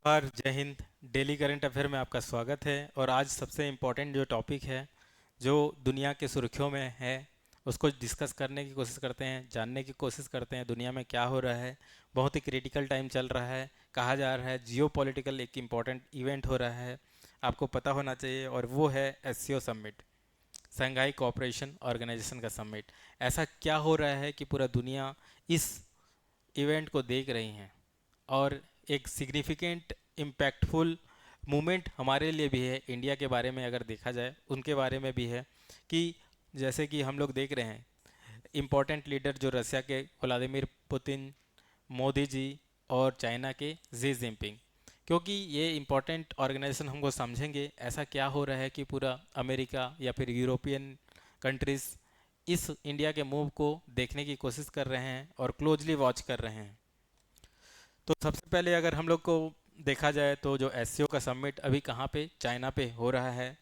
और जय Hind. Daily current affair में आपका स्वागत है। और आज सबसे इम्पोर्टेंट जो टॉपिक है, जो दुनिया के सुर्खियों में है, उसको डिस्कस करने की कोशिश करते हैं, जानने की कोशिश करते हैं दुनिया में क्या हो रहा है। बहुत ही क्रिटिकल टाइम चल रहा है, कहा जा रहा है जियो पॉलिटिकल एक इम्पॉर्टेंट इवेंट हो रहा है, आपको पता होना चाहिए। और वो है SCO summit, Shanghai cooperation organisation का समिट। ऐसा क्या हो रहा है कि पूरा दुनिया इस इवेंट को देख रही है। और एक सिग्निफिकेंट इम्पैक्टफुल मूवमेंट हमारे लिए भी है, इंडिया के बारे में अगर देखा जाए उनके बारे में भी है। कि जैसे कि हम लोग देख रहे हैं इम्पोर्टेंट लीडर जो रशिया के व्लादिमीर पुतिन, मोदी जी और चाइना के जी जिनपिंग। क्योंकि ये इम्पोर्टेंट ऑर्गेनाइजेशन हमको समझेंगे ऐसा क्या हो रहा है कि पूरा अमेरिका या फिर यूरोपियन कंट्रीज़ इस इंडिया के मूव को देखने की कोशिश कर रहे हैं और क्लोजली वॉच कर रहे हैं। तो सबसे पहले अगर हम लोग को देखा जाए तो जो एससीओ का समिट अभी कहाँ पे, चाइना पे हो रहा है।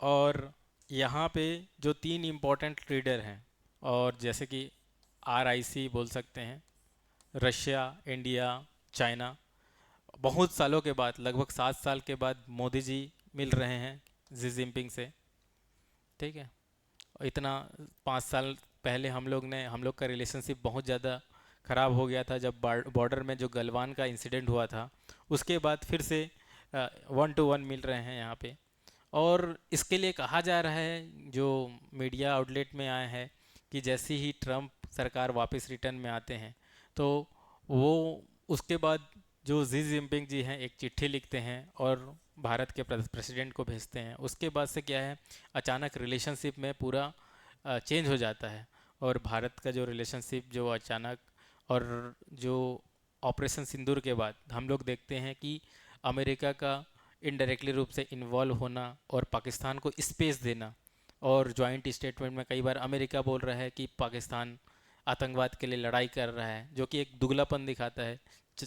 और यहाँ पे जो तीन इम्पोर्टेंट लीडर हैं, और जैसे कि आरआईसी बोल सकते हैं, रशिया, इंडिया, चाइना, बहुत सालों के बाद, लगभग 7 साल के बाद मोदी जी मिल रहे हैं जी जिनपिंग से। ठीक है। और इतना 5 साल पहले हम लोग का रिलेशनशिप बहुत ज़्यादा ख़राब हो गया था जब बॉर्डर में जो गलवान का इंसिडेंट हुआ था। उसके बाद फिर से 1 to 1 मिल रहे हैं यहाँ पे। और इसके लिए कहा जा रहा है, जो मीडिया आउटलेट में आया है, कि जैसे ही ट्रम्प सरकार वापस रिटर्न में आते हैं तो वो उसके बाद जो जी जिनपिंग जी हैं एक चिट्ठी लिखते हैं और भारत के प्रेसिडेंट को भेजते हैं। उसके बाद से क्या है, अचानक रिलेशनशिप में पूरा चेंज हो जाता है। और भारत का जो रिलेशनशिप जो अचानक, और जो ऑपरेशन सिंदूर के बाद हम लोग देखते हैं कि अमेरिका का इनडायरेक्टली रूप से इन्वॉल्व होना और पाकिस्तान को स्पेस देना। और जॉइंट स्टेटमेंट में कई बार अमेरिका बोल रहा है कि पाकिस्तान आतंकवाद के लिए लड़ाई कर रहा है, जो कि एक दुगलापन दिखाता है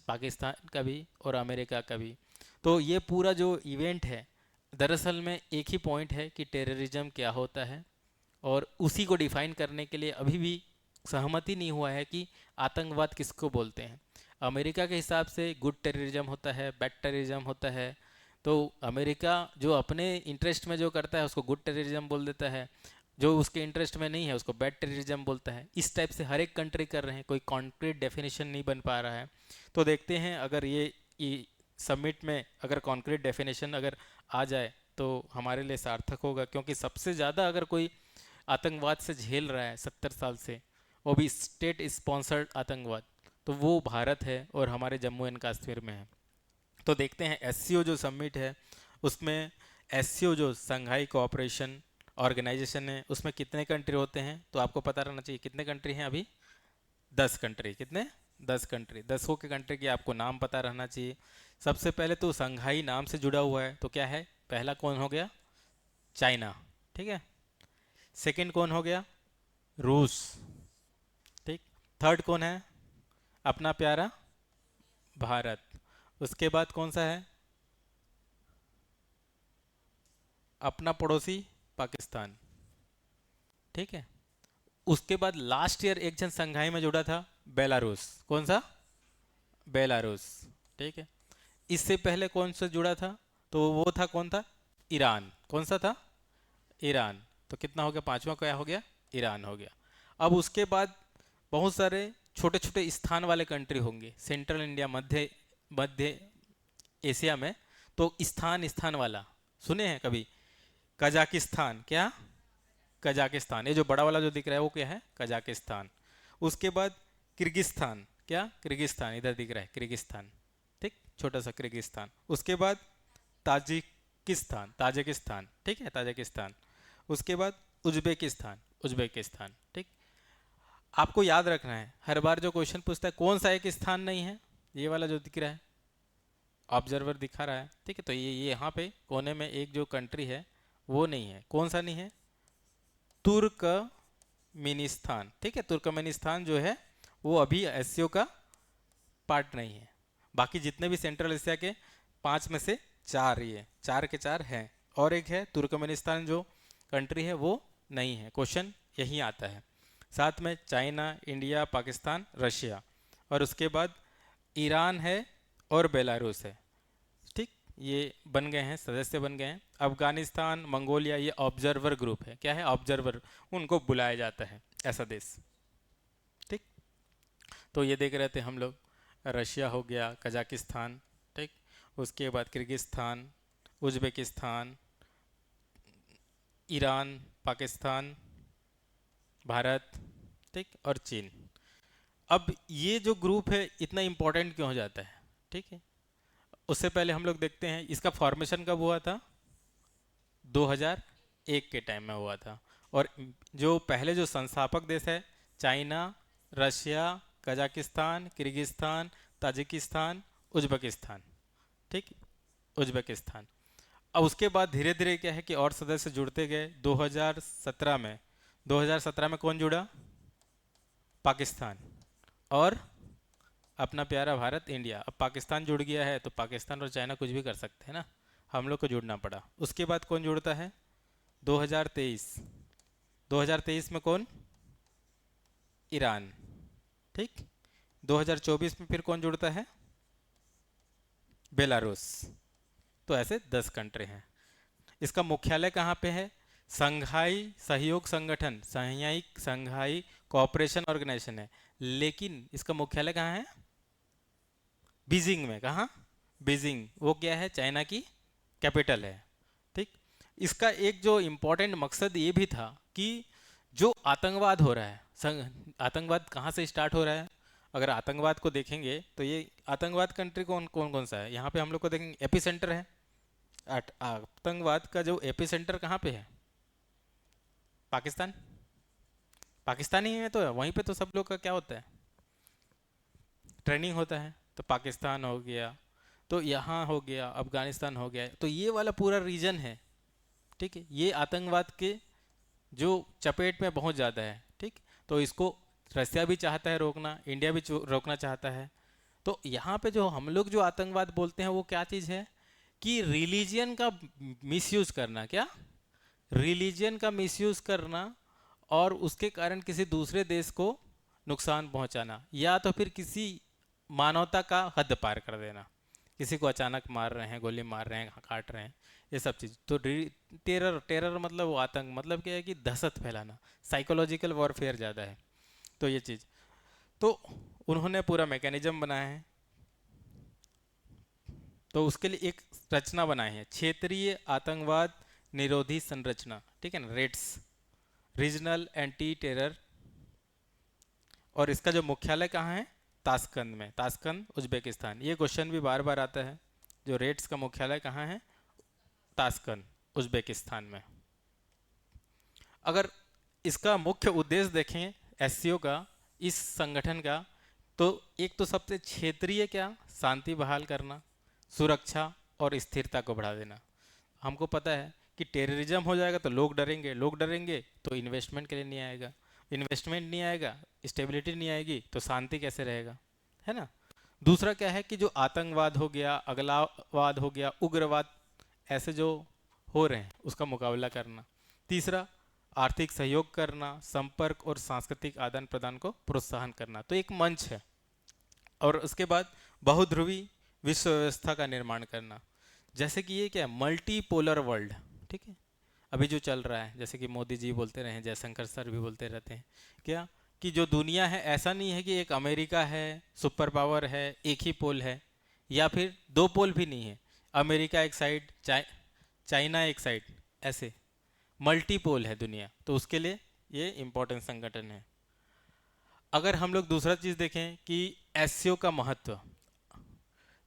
पाकिस्तान का भी और अमेरिका का भी। तो ये पूरा जो इवेंट है, दरअसल में एक ही पॉइंट है कि टेररिज्म क्या होता है। और उसी को डिफाइन करने के लिए अभी भी सहमति नहीं हुआ है कि आतंकवाद किसको बोलते हैं। अमेरिका के हिसाब से गुड टेररिज्म होता है, बैड टेररिज्म होता है। तो अमेरिका जो अपने इंटरेस्ट में जो करता है उसको गुड टेररिज्म बोल देता है, जो उसके इंटरेस्ट में नहीं है उसको बैड टेररिज्म बोलता है। इस टाइप से हर एक कंट्री कर रहे हैं, कोई कॉन्क्रीट डेफिनेशन नहीं बन पा रहा है। तो देखते हैं अगर ये समिट में अगर कॉन्क्रीट डेफिनेशन अगर आ जाए तो हमारे लिए सार्थक होगा। क्योंकि सबसे ज़्यादा अगर कोई आतंकवाद से झेल रहा है 70 साल से, वो भी स्टेट स्पॉन्सर्ड आतंकवाद, तो वो भारत है और हमारे जम्मू एंड कश्मीर में है। तो देखते हैं एससीओ जो समिट है उसमें, एससीओ जो संघाई कोऑपरेशन ऑर्गेनाइजेशन है, उसमें कितने कंट्री होते हैं तो आपको पता रहना चाहिए। कितने कंट्री हैं अभी? 10 कंट्री। कितने? 10 कंट्री। 10 के कंट्री के आपको नाम पता रहना चाहिए। सबसे पहले तो संघाई नाम से जुड़ा हुआ है तो क्या है, पहला कौन हो गया? चाइना। ठीक है। सेकंड कौन हो गया? रूस। ठीक। थर्ड कौन है? अपना प्यारा भारत। उसके बाद कौन सा है? अपना पड़ोसी पाकिस्तान। ठीक है। उसके बाद लास्ट ईयर एक जन संघाई में जुड़ा था, बेलारूस। कौन सा? बेलारूस। ठीक है। इससे पहले कौन सा जुड़ा था? तो वो था, कौन था? ईरान। कौन सा था? ईरान। तो कितना हो गया? पांचवा क्या हो गया? ईरान हो गया। अब उसके बाद बहुत सारे छोटे छोटे स्थान वाले कंट्री होंगे सेंट्रल इंडिया, मध्य मध्य एशिया में। तो स्थान स्थान वाला सुने हैं कभी? कजाकिस्तान। क्या? कजाकिस्तान। ये जो बड़ा वाला जो दिख रहा है वो क्या है? कजाकिस्तान। उसके बाद किर्गिस्तान। क्या? किर्गिस्तान इधर दिख रहा है, किर्गिस्तान। ठीक, छोटा सा किर्गिस्तान। उसके बाद ताजिकिस्तान, ताजिकिस्तान। ठीक है, ताजिकिस्तान। उसके बाद उज्बेकिस्तान, उज्बेकिस्तान। ठीक। आपको याद रखना है, हर बार जो क्वेश्चन पूछता है कौन सा एक स्थान नहीं है, ये वाला जो दिख रहा है, ऑब्जर्वर दिखा रहा है। ठीक है। तो ये यहाँ पे कोने में एक जो कंट्री है वो नहीं है। कौन सा नहीं है? तुर्कमेनिस्तान। ठीक है। तुर्कमेनिस्तान जो है वो अभी एससीओ का पार्ट नहीं है। बाकी जितने भी सेंट्रल एशिया के 5 में से 4, ये 4 के 4 हैं। और एक है तुर्कमेनिस्तान जो कंट्री है वो नहीं है। क्वेश्चन यही आता है। साथ में चाइना, इंडिया, पाकिस्तान, रशिया, और उसके बाद ईरान है, और बेलारूस है। ठीक, ये बन गए हैं, सदस्य बन गए हैं। अफगानिस्तान, मंगोलिया, ये ऑब्जर्वर ग्रुप है। क्या है? ऑब्जर्वर, उनको बुलाया जाता है ऐसा देश। ठीक, तो ये देख रहे थे हम लोग। रशिया हो गया, कजाकिस्तान, ठीक, उसके बाद Kyrgyzstan, Uzbekistan, Iran, Pakistan, Bharat, ठीक, और चीन। अब ये जो ग्रुप है इतना इम्पोर्टेंट क्यों हो जाता है? ठीक है, उससे पहले हम लोग देखते हैं इसका फॉर्मेशन कब हुआ था। 2001 के टाइम में हुआ था। और जो पहले जो संस्थापक देश है, China, Russia, Kazakhstan, Kyrgyzstan, Tajikistan, Uzbekistan, ठीक, उज्बेकिस्तान। अब उसके बाद धीरे धीरे क्या है कि और सदस्य जुड़ते गए। 2017 में, 2017 में कौन जुड़ा? पाकिस्तान। और अपना प्यारा भारत, इंडिया। अब पाकिस्तान जुड़ गया है तो पाकिस्तान और चाइना कुछ भी कर सकते हैं ना, हम लोग को जुड़ना पड़ा। उसके बाद कौन जुड़ता है? 2023। 2023 में कौन? ईरान। ठीक, 2024 में फिर कौन जुड़ता है? बेलारूस। तो ऐसे 10 कंट्री हैं। इसका मुख्यालय कहाँ पे है? संघाई सहयोग संगठन, संघाई कोऑपरेशन ऑर्गेनाइजेशन है, लेकिन इसका मुख्यालय कहाँ है? बीजिंग में। कहाँ? बीजिंग। वो क्या है? चाइना की कैपिटल है। ठीक, इसका एक जो इम्पोर्टेंट मकसद ये भी था कि जो आतंकवाद हो रहा है, आतंकवाद कहाँ से स्टार्ट हो रहा है? अगर आतंकवाद को देखेंगे तो ये आतंकवाद कंट्री कौन कौन कौन सा है? यहाँ पे हम लोग को देखेंगे एपी सेंटर है। आतंकवाद का जो एपी सेंटर कहाँ पे है? पाकिस्तान। पाकिस्तान ही में तो है, वहीं पे तो सब लोग का क्या होता है? ट्रेनिंग होता है। तो पाकिस्तान हो गया, तो यहाँ हो गया, अफगानिस्तान हो गया, तो ये वाला पूरा रीजन है। ठीक है, ये आतंकवाद के जो चपेट में बहुत ज़्यादा है। ठीक, तो इसको रसिया भी चाहता है रोकना, इंडिया भी रोकना चाहता है। तो यहाँ पे जो हम लोग जो आतंकवाद बोलते हैं वो क्या चीज़ है? कि रिलीजियन का मिसयूज करना। क्या? रिलीजियन का मिसयूज करना, और उसके कारण किसी दूसरे देश को नुकसान पहुंचाना, या तो फिर किसी मानवता का हद पार कर देना। किसी को अचानक मार रहे हैं, गोली मार रहे हैं, काट रहे हैं, ये सब चीज़। तो टेरर, टेरर मतलब वो आतंक, मतलब क्या है कि दहशत फैलाना, साइकोलॉजिकल वॉरफेयर ज़्यादा है। तो ये चीज़, तो उन्होंने पूरा मैकेनिज्म बनाया है। तो उसके लिए एक रचना बनाई है, क्षेत्रीय आतंकवाद निरोधी संरचना। ठीक है ना, रेट्स, रीजनल एंटी टेरर। और इसका जो मुख्यालय कहाँ है? ताशकंद में। Tashkent, Uzbekistan. ये क्वेश्चन भी बार बार आता है। जो रेट्स का मुख्यालय कहाँ है? ताशकंद, उज्बेकिस्तान में। अगर इसका मुख्य उद्देश्य देखें एससीओ का, इस संगठन का, तो एक तो सबसे क्षेत्रीय क्या? शांति बहाल करना, सुरक्षा और स्थिरता को बढ़ा देना। हमको पता है कि टेररिज्म हो जाएगा तो लोग डरेंगे, लोग डरेंगे तो इन्वेस्टमेंट के लिए नहीं आएगा, इन्वेस्टमेंट नहीं आएगा, स्टेबिलिटी नहीं आएगी, तो शांति कैसे रहेगा? है ना। दूसरा क्या है कि जो आतंकवाद हो गया, अगलावाद हो गया, उग्रवाद, ऐसे जो हो रहे हैं उसका मुकाबला करना। तीसरा, आर्थिक सहयोग करना, संपर्क और सांस्कृतिक आदान प्रदान को प्रोत्साहन करना। तो एक मंच है। और उसके बाद बहुध्रुवी विश्व व्यवस्था का निर्माण करना। जैसे कि ये क्या है? Multi polar world. ठीक है, अभी जो चल रहा है, जैसे कि मोदी जी बोलते रहे हैं, जयशंकर सर भी बोलते रहते हैं, क्या कि जो दुनिया है ऐसा नहीं है कि एक अमेरिका है, सुपर पावर है, एक ही पोल है, या फिर दो पोल भी नहीं है, अमेरिका एक साइड, चाइना एक साइड, ऐसे मल्टी पोल है दुनिया। तो उसके लिए ये इंपॉर्टेंट संगठन है। अगर हम लोग दूसरा चीज़ देखें कि एससीओ का महत्व,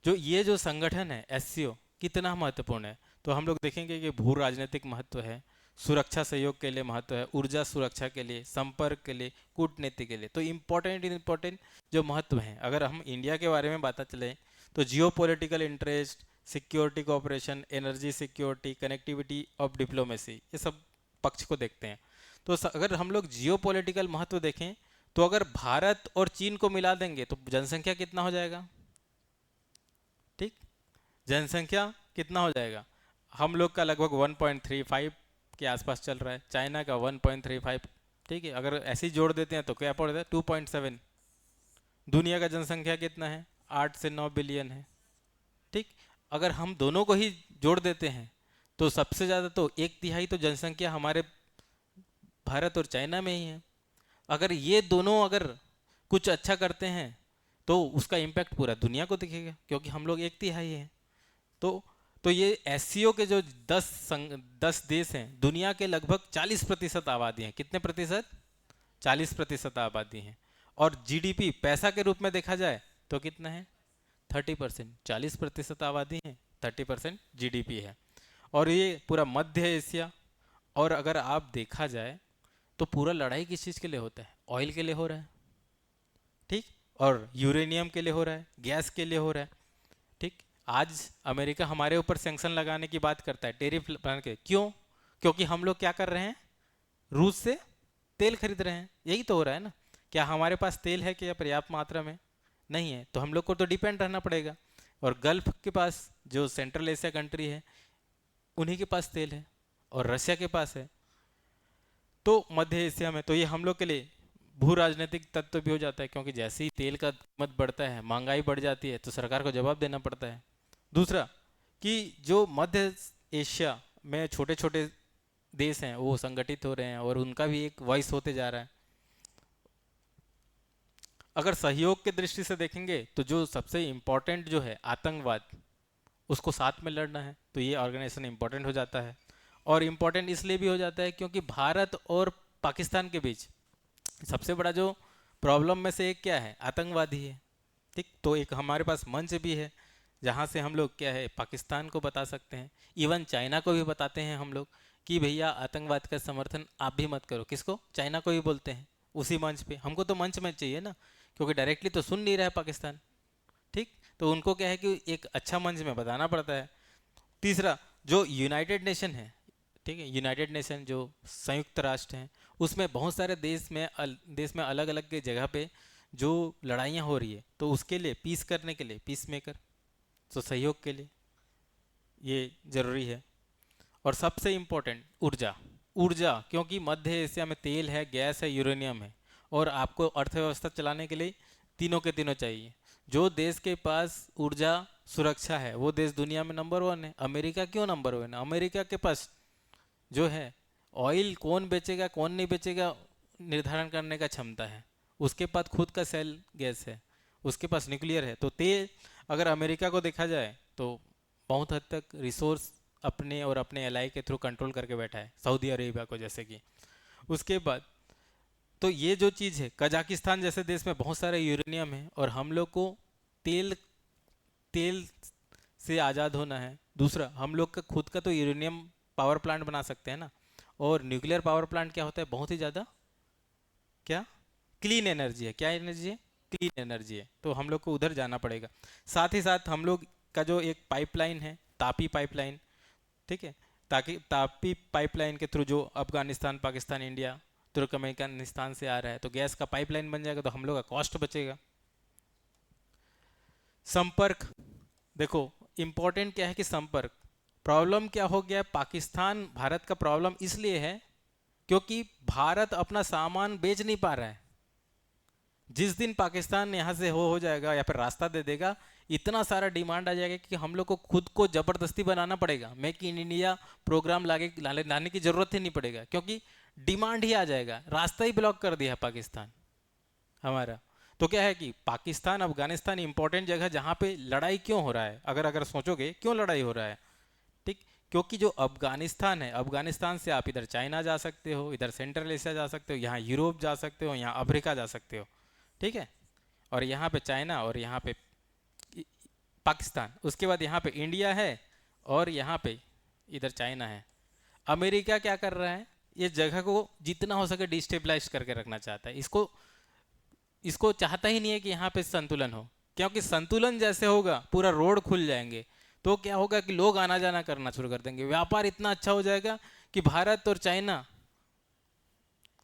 जो ये जो संगठन है एससीओ कितना महत्वपूर्ण है, तो हम लोग देखेंगे कि भू राजनीतिक महत्व है, सुरक्षा सहयोग के लिए महत्व है, ऊर्जा सुरक्षा के लिए, संपर्क के लिए, कूटनीति के लिए। तो इम्पोर्टेंट जो महत्व हैं, अगर हम इंडिया के बारे में बात चले तो geo political interest, security cooperation, energy security, connectivity of diplomacy, ये सब पक्ष को देखते हैं। तो अगर हम लोग जियो पोलिटिकल महत्व देखें तो अगर भारत और चीन को मिला देंगे तो जनसंख्या कितना हो जाएगा? ठीक, जनसंख्या कितना हो जाएगा? हम लोग का लगभग 1.35 के आसपास चल रहा है, चाइना का 1.35। ठीक है, अगर ऐसे ही जोड़ देते हैं तो क्या पड़ता है? 2.7। दुनिया का जनसंख्या कितना है? 8 से 9 बिलियन है। ठीक। अगर हम दोनों को ही जोड़ देते हैं तो सबसे ज़्यादा तो 1/3 तो जनसंख्या हमारे भारत और चाइना में ही है। अगर ये दोनों अगर कुछ अच्छा करते हैं तो उसका इम्पैक्ट पूरा दुनिया को दिखेगा, क्योंकि हम लोग 1/3 हैं। तो तो ये एससीओ के जो 10 देश हैं, दुनिया के लगभग 40% आबादी है। कितने प्रतिशत? 40% आबादी है। और जीडीपी पैसा के रूप में देखा जाए तो कितना है? 30%। 40% आबादी है, 30% जीडीपी है। और ये पूरा मध्य एशिया। और अगर आप देखा जाए तो पूरा लड़ाई किस चीज़ के लिए होता है? ऑयल के लिए हो रहा है, ठीक। और यूरेनियम के लिए हो रहा है, गैस के लिए हो रहा है, ठीक। आज अमेरिका हमारे ऊपर सैंक्शन लगाने की बात करता है, टेरिफ बना के। क्यों? क्योंकि हम लोग क्या कर रहे हैं? रूस से तेल खरीद रहे हैं। यही तो हो रहा है ना। क्या हमारे पास तेल है क्या पर्याप्त मात्रा में? नहीं है, तो हम लोग को तो डिपेंड रहना पड़ेगा। और गल्फ के पास जो सेंट्रल एशिया कंट्री है, उन्हीं के पास तेल है, और रशिया के पास है। तो मध्य एशिया में तो ये हम लोग के लिए भू राजनीतिक तत्व भी हो जाता है, क्योंकि जैसे ही तेल का कीमत बढ़ता है, महंगाई बढ़ जाती है, तो सरकार को जवाब देना पड़ता है। दूसरा कि जो मध्य एशिया में छोटे छोटे देश हैं वो संगठित हो रहे हैं, और उनका भी एक वॉइस होते जा रहा है। अगर सहयोग के दृष्टि से देखेंगे तो जो सबसे इम्पोर्टेंट जो है आतंकवाद, उसको साथ में लड़ना है, तो ये ऑर्गेनाइजेशन इम्पोर्टेंट हो जाता है। और इम्पोर्टेंट इसलिए भी हो जाता है क्योंकि भारत और पाकिस्तान के बीच सबसे बड़ा जो प्रॉब्लम में से एक क्या है? आतंकवादी है, ठीक। तो एक हमारे पास मंच भी है जहाँ से हम लोग क्या है, पाकिस्तान को बता सकते हैं, इवन चाइना को भी बताते हैं हम लोग कि भैया आतंकवाद का समर्थन आप भी मत करो। किसको? चाइना को भी बोलते हैं उसी मंच पे। हमको तो मंच में चाहिए ना, क्योंकि डायरेक्टली तो सुन नहीं रहा है पाकिस्तान, ठीक। तो उनको क्या है कि एक अच्छा मंच में बताना पड़ता है। तीसरा, जो यूनाइटेड नेशन है, ठीक है, यूनाइटेड नेशन जो संयुक्त राष्ट्र हैं, उसमें बहुत सारे देश में अलग अलग के जगह पे जो लड़ाइयाँ हो रही है, तो उसके लिए पीस करने के लिए पीस मेकर, तो सहयोग के लिए ये ज़रूरी है। और सबसे इम्पोर्टेंट ऊर्जा। ऊर्जा, क्योंकि मध्य एशिया में तेल है, गैस है, यूरेनियम है, और आपको अर्थव्यवस्था चलाने के लिए तीनों के तीनों चाहिए। जो देश के पास ऊर्जा सुरक्षा है वो देश दुनिया में नंबर 1 है। अमेरिका क्यों नंबर 1 है? अमेरिका के पास जो है ऑयल कौन बेचेगा कौन नहीं बेचेगा निर्धारण करने का क्षमता है। उसके पास खुद का सेल गैस है, उसके पास न्यूक्लियर है। तो तेल, अगर अमेरिका को देखा जाए तो बहुत हद तक रिसोर्स अपने और अपने एलाई के थ्रू कंट्रोल करके बैठा है, सऊदी अरेबिया को जैसे कि। उसके बाद तो ये जो चीज़ है, कजाकिस्तान जैसे देश में बहुत सारे यूरेनियम है, और हम लोग को तेल तेल से आज़ाद होना है। दूसरा, हम लोग का खुद का तो यूरेनियम पावर प्लांट बना सकते हैं ना। और न्यूक्लियर पावर प्लांट क्या होता है? बहुत ही ज़्यादा क्या क्लीन एनर्जी है। क्या एनर्जी है? क्लीन एनर्जी है। तो हम लोग को उधर जाना पड़ेगा। साथ ही साथ हम लोग का जो एक पाइपलाइन है, तापी पाइपलाइन, ठीक है, ताकि तापी पाइपलाइन के थ्रू जो अफगानिस्तान, पाकिस्तान, इंडिया, तुर्कमेनिस्तान से आ रहा है, तो गैस का पाइपलाइन बन जाएगा, तो हम लोग का कॉस्ट बचेगा। संपर्क, देखो इंपॉर्टेंट क्या है कि संपर्क। प्रॉब्लम क्या हो गया? पाकिस्तान भारत का प्रॉब्लम इसलिए है क्योंकि भारत अपना सामान बेच नहीं पा रहा है। जिस दिन पाकिस्तान यहाँ से हो जाएगा या फिर रास्ता दे देगा, इतना सारा डिमांड आ जाएगा कि हम लोग को खुद को ज़बरदस्ती बनाना पड़ेगा। मेक इन इंडिया प्रोग्राम लाने की ज़रूरत ही नहीं पड़ेगा, क्योंकि डिमांड ही आ जाएगा। रास्ता ही ब्लॉक कर दिया पाकिस्तान हमारा। तो क्या है कि पाकिस्तान, अफगानिस्तान इंपॉर्टेंट जगह जहाँ पे लड़ाई क्यों हो रहा है, अगर अगर सोचोगे क्यों लड़ाई हो रहा है, ठीक। क्योंकि जो अफगानिस्तान है, अफगानिस्तान से आप इधर चाइना जा सकते हो, इधर सेंट्रल एशिया जा सकते हो, यहाँ यूरोप जा सकते हो, यहाँ अफ्रीका जा सकते हो, ठीक है। और यहाँ पे चाइना, और यहाँ पे पाकिस्तान, उसके बाद यहाँ पे इंडिया है, और यहाँ पे इधर चाइना है। अमेरिका क्या कर रहा है? ये जगह को जितना हो सके डिस्टेबलाइज करके रखना चाहता है। इसको इसको चाहता ही नहीं है कि यहाँ पे संतुलन हो, क्योंकि संतुलन जैसे होगा पूरा रोड खुल जाएंगे, तो क्या होगा कि लोग आना जाना करना शुरू कर देंगे। व्यापार इतना अच्छा हो जाएगा कि भारत और चाइना,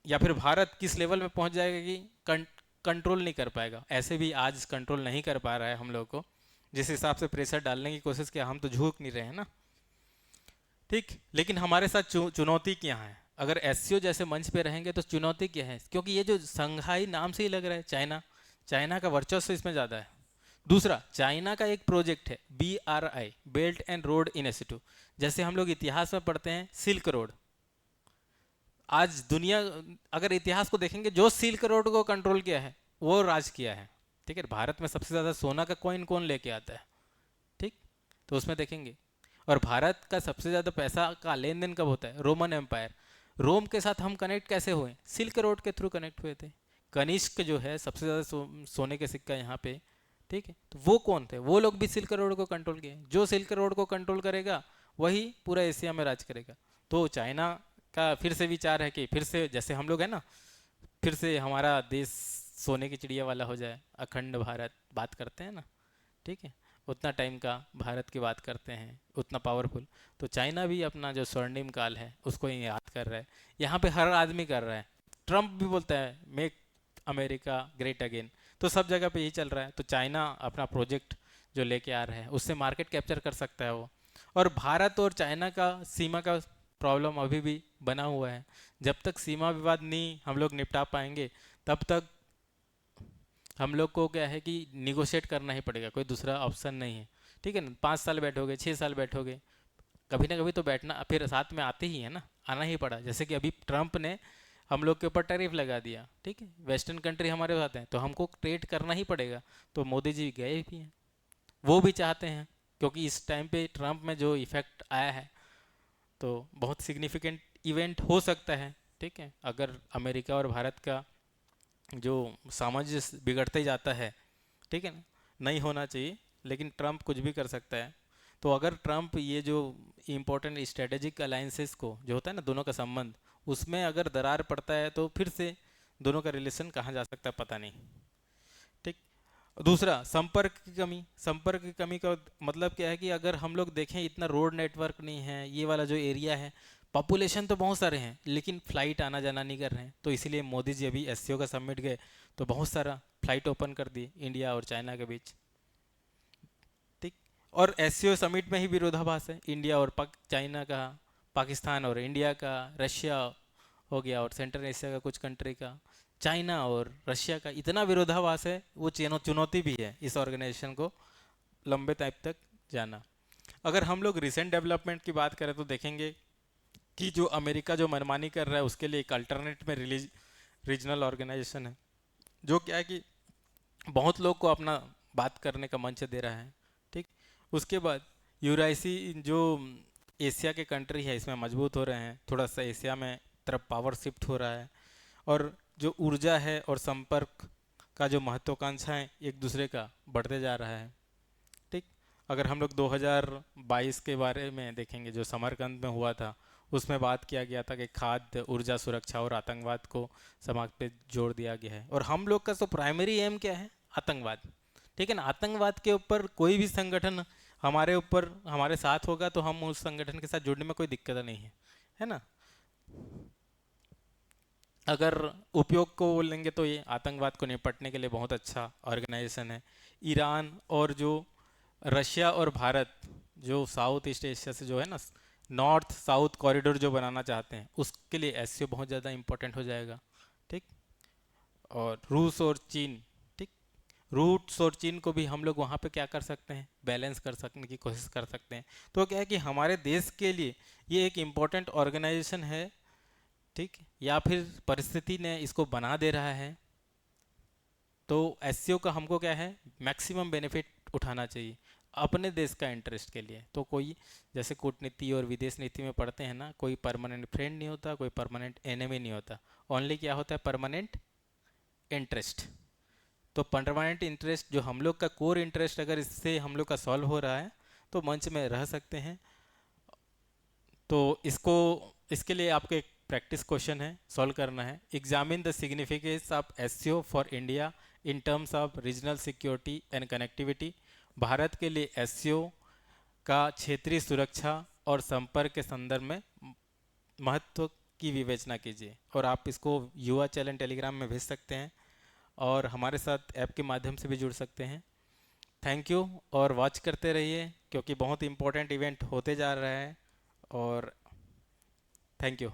या फिर भारत किस लेवल में पहुंच जाएगा कि कंट्रोल नहीं कर पाएगा। ऐसे भी आज कंट्रोल नहीं कर पा रहा है हम लोग को। जिस हिसाब से प्रेशर डालने की कोशिश किया, हम तो झुक नहीं रहे हैं ना, ठीक। लेकिन हमारे साथ चुनौती क्या है? अगर एससीओ जैसे मंच पे रहेंगे तो चुनौती क्या है? क्योंकि ये जो संघाई नाम से ही लग रहा है, चाइना, चाइना का वर्चस्व इसमें ज़्यादा है। दूसरा, चाइना का एक प्रोजेक्ट है BRI, belt and road initiative. जैसे हम लोग इतिहास में पढ़ते हैं सिल्क रोड, आज दुनिया अगर इतिहास को देखेंगे, जो सिल्क रोड को कंट्रोल किया है वो राज किया है। ठीक है, भारत में सबसे ज़्यादा सोना का कॉइन कौन लेके आता है? ठीक, तो उसमें देखेंगे। और भारत का सबसे ज़्यादा पैसा का लेन देन कब होता है? Roman empire. रोम के साथ हम कनेक्ट कैसे हुए? सिल्क रोड के थ्रू कनेक्ट हुए थे। कनिष्क जो है सबसे ज़्यादा सोने के सिक्का यहाँ पे। ठीक है, तो वो कौन थे? वो लोग भी सिल्क रोड को कंट्रोल किए। जो सिल्क रोड को कंट्रोल करेगा वही पूरा एशिया में राज करेगा। तो चाइना का फिर से विचार है कि फिर से जैसे हम लोग है ना, फिर से हमारा देश सोने की चिड़िया वाला हो जाए, अखंड भारत बात करते हैं ना। ठीक है, उतना टाइम का भारत की बात करते हैं, उतना पावरफुल। तो चाइना भी अपना जो स्वर्णिम काल है उसको ही याद कर रहा है। यहाँ पे हर आदमी कर रहा है। ट्रम्प भी बोलता है मेक अमेरिका ग्रेट अगेन। तो सब जगह पे यही चल रहा है। तो चाइना अपना प्रोजेक्ट जो लेके आ रहा है उससे मार्केट कैप्चर कर सकता है वो। और भारत और चाइना का सीमा का प्रॉब्लम अभी भी बना हुआ है। जब तक सीमा विवाद नहीं हम लोग निपटा पाएंगे, तब तक हम लोग को क्या है कि निगोशिएट करना ही पड़ेगा, कोई दूसरा ऑप्शन नहीं है। ठीक है ना, 5 साल बैठोगे, 6 साल बैठोगे, कभी ना कभी तो बैठना फिर साथ में आते ही है ना, आना ही पड़ा। जैसे कि अभी ट्रम्प ने हम लोग के ऊपर टैरिफ लगा दिया। ठीक है, वेस्टर्न कंट्री हमारे साथ हैं तो हमको ट्रेड करना ही पड़ेगा। तो मोदी जी गए भी हैं, वो भी चाहते हैं, क्योंकि इस टाइम पे ट्रम्प में जो इफेक्ट आया है तो बहुत सिग्निफिकेंट इवेंट हो सकता है। ठीक है, अगर अमेरिका और भारत का जो सामंजस्य बिगड़ते ही जाता है, ठीक है ना, नहीं होना चाहिए, लेकिन ट्रम्प कुछ भी कर सकता है। तो अगर ट्रम्प ये जो इम्पोर्टेंट स्ट्रेटेजिक अलाइंसेस को जो होता है ना दोनों का संबंध, उसमें अगर दरार पड़ता है तो फिर से दोनों का रिलेशन कहाँ जा सकता है पता नहीं। ठीक, दूसरा, संपर्क की कमी। संपर्क की कमी का मतलब क्या है कि अगर हम लोग देखें इतना रोड नेटवर्क नहीं है, ये वाला जो एरिया है, पॉपुलेशन तो बहुत सारे हैं लेकिन फ्लाइट आना जाना नहीं कर रहे हैं। तो इसीलिए मोदी जी अभी एससीओ का समिट गए तो बहुत सारा फ्लाइट ओपन कर दिए इंडिया और चाइना के बीच। ठीक, और एससीओ समिट में ही विरोधाभास है, इंडिया और चाइना का, पाकिस्तान और इंडिया का, रशिया हो गया और सेंट्रल एशिया का कुछ कंट्री का, चाइना और रशिया का, इतना विरोधाभास है। वो चुनौती भी है इस ऑर्गेनाइजेशन को लंबे टाइम तक जाना। अगर हम लोग रिसेंट डेवलपमेंट की बात करें तो देखेंगे कि जो अमेरिका जो मनमानी कर रहा है उसके लिए एक अल्टरनेट में रिलीज रीजनल ऑर्गेनाइजेशन है, जो क्या है कि बहुत लोग को अपना बात करने का मंच दे रहा है। ठीक, उसके बाद यूराइसी जो एशिया के कंट्री है इसमें मजबूत हो रहे हैं, थोड़ा सा एशिया में तरफ पावर शिफ्ट हो रहा है। और जो ऊर्जा है और संपर्क का जो महत्वाकांक्षा है एक दूसरे का बढ़ते जा रहा है। ठीक, अगर हम लोग 2022 के बारे में देखेंगे जो समरकंद में हुआ था, उसमें बात किया गया था कि खाद्य, ऊर्जा सुरक्षा और आतंकवाद को समाज पे जोड़ दिया गया है। और हम लोग का तो प्राइमरी एम क्या है? आतंकवाद। ठीक है ना, आतंकवाद के ऊपर कोई भी संगठन हमारे ऊपर हमारे साथ होगा तो हम उस संगठन के साथ जुड़ने में कोई दिक्कत नहीं है ना। अगर उपयोग को बोलेंगे तो ये आतंकवाद को निपटने के लिए बहुत अच्छा ऑर्गेनाइजेशन है। ईरान और जो रशिया और भारत जो साउथ ईस्ट एशिया से जो है ना नॉर्थ साउथ कॉरिडोर जो बनाना चाहते हैं, उसके लिए एससीओ बहुत ज़्यादा इंपॉर्टेंट हो जाएगा। ठीक, और रूस और चीन। ठीक, रूस और चीन को भी हम लोग वहाँ पे क्या कर सकते हैं? बैलेंस कर सकने की कोशिश कर सकते हैं। तो क्या है कि हमारे देश के लिए ये एक इम्पोर्टेंट ऑर्गेनाइजेशन है। ठीक, या फिर परिस्थिति ने इसको बना दे रहा है। तो एससीओ का हमको क्या है? मैक्सिमम बेनिफिट उठाना चाहिए अपने देश का इंटरेस्ट के लिए। तो कोई जैसे कूटनीति और विदेश नीति में पढ़ते हैं ना, कोई परमानेंट फ्रेंड नहीं होता, कोई परमानेंट एनिमी नहीं होता। ओनली क्या होता है? Permanent interest. तो परमानेंट इंटरेस्ट जो हम लोग का कोर इंटरेस्ट अगर इससे हम लोग का सॉल्व हो रहा है तो मंच में रह सकते हैं। तो इसको इसके लिए आपको एक प्रैक्टिस क्वेश्चन है, सॉल्व करना है। Examine the significance of SCO for India in terms of regional security and connectivity. Bharat के लिए एससीओ का क्षेत्रीय सुरक्षा और संपर्क के संदर्भ में महत्व की विवेचना कीजिए। और आप इसको युवा चैलेंज टेलीग्राम में भेज सकते हैं और हमारे साथ ऐप के माध्यम से भी जुड़ सकते हैं। थैंक यू, और वॉच करते रहिए क्योंकि बहुत इंपॉर्टेंट इवेंट होते जा रहा है। और थैंक यू।